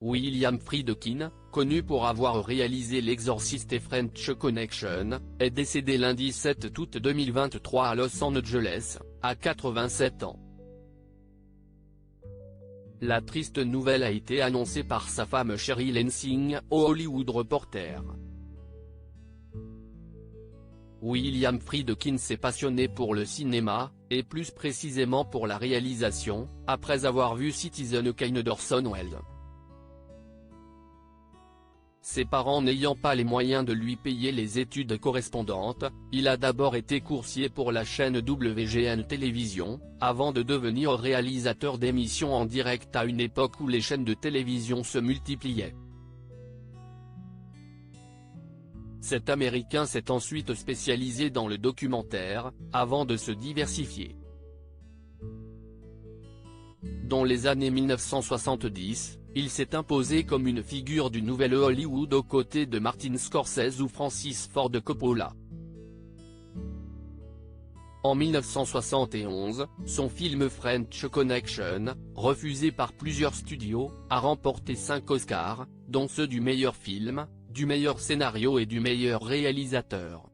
William Friedkin, connu pour avoir réalisé L'Exorciste et French Connection, est décédé lundi 7 août 2023 à Los Angeles, à 87 ans. La triste nouvelle a été annoncée par sa femme Sherry Lansing au Hollywood Reporter. William Friedkin s'est passionné pour le cinéma, et plus précisément pour la réalisation, après avoir vu Citizen Kane d'Orson Welles. Ses parents n'ayant pas les moyens de lui payer les études correspondantes, il a d'abord été coursier pour la chaîne WGN Télévision, avant de devenir réalisateur d'émissions en direct à une époque où les chaînes de télévision se multipliaient. Cet Américain s'est ensuite spécialisé dans le documentaire, avant de se diversifier. Dans les années 1970, il s'est imposé comme une figure du nouvel Hollywood aux côtés de Martin Scorsese ou Francis Ford Coppola. En 1971, son film French Connection, refusé par plusieurs studios, a remporté 5 Oscars, dont ceux du meilleur film, du meilleur scénario et du meilleur réalisateur.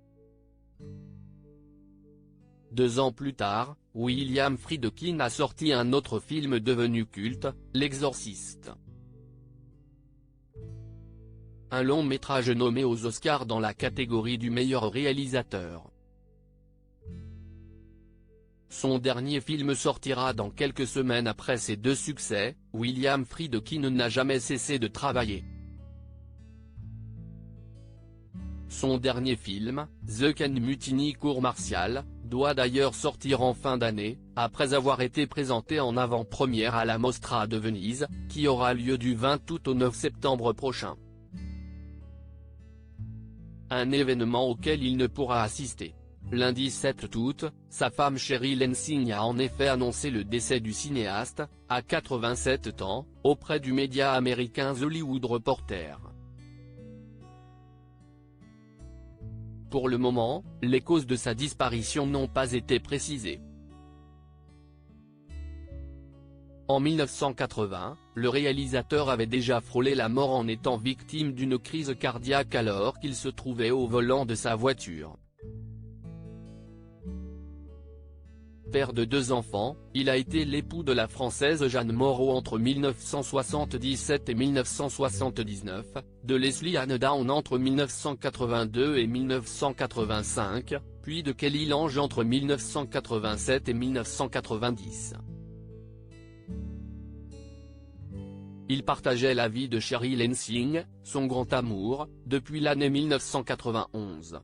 2 ans plus tard, William Friedkin a sorti un autre film devenu culte, L'Exorciste. Un long métrage nommé aux Oscars dans la catégorie du meilleur réalisateur. Son dernier film sortira dans quelques semaines après ces 2 succès. William Friedkin n'a jamais cessé de travailler. Son dernier film, The Kane Mutiny Cour Martial, doit d'ailleurs sortir en fin d'année, après avoir été présenté en avant-première à la Mostra de Venise, qui aura lieu du 20 août au 9 septembre prochain. Un événement auquel il ne pourra assister. Lundi 7 août, sa femme Sherry Lansing a en effet annoncé le décès du cinéaste, à 87 ans, auprès du média américain The Hollywood Reporter. Pour le moment, les causes de sa disparition n'ont pas été précisées. En 1980, le réalisateur avait déjà frôlé la mort en étant victime d'une crise cardiaque alors qu'il se trouvait au volant de sa voiture. Père de 2 enfants, il a été l'époux de la Française Jeanne Moreau entre 1977 et 1979, de Leslie Ann Down entre 1982 et 1985, puis de Kelly Lange entre 1987 et 1990. Il partageait la vie de Sherry Lansing, son grand amour, depuis l'année 1991.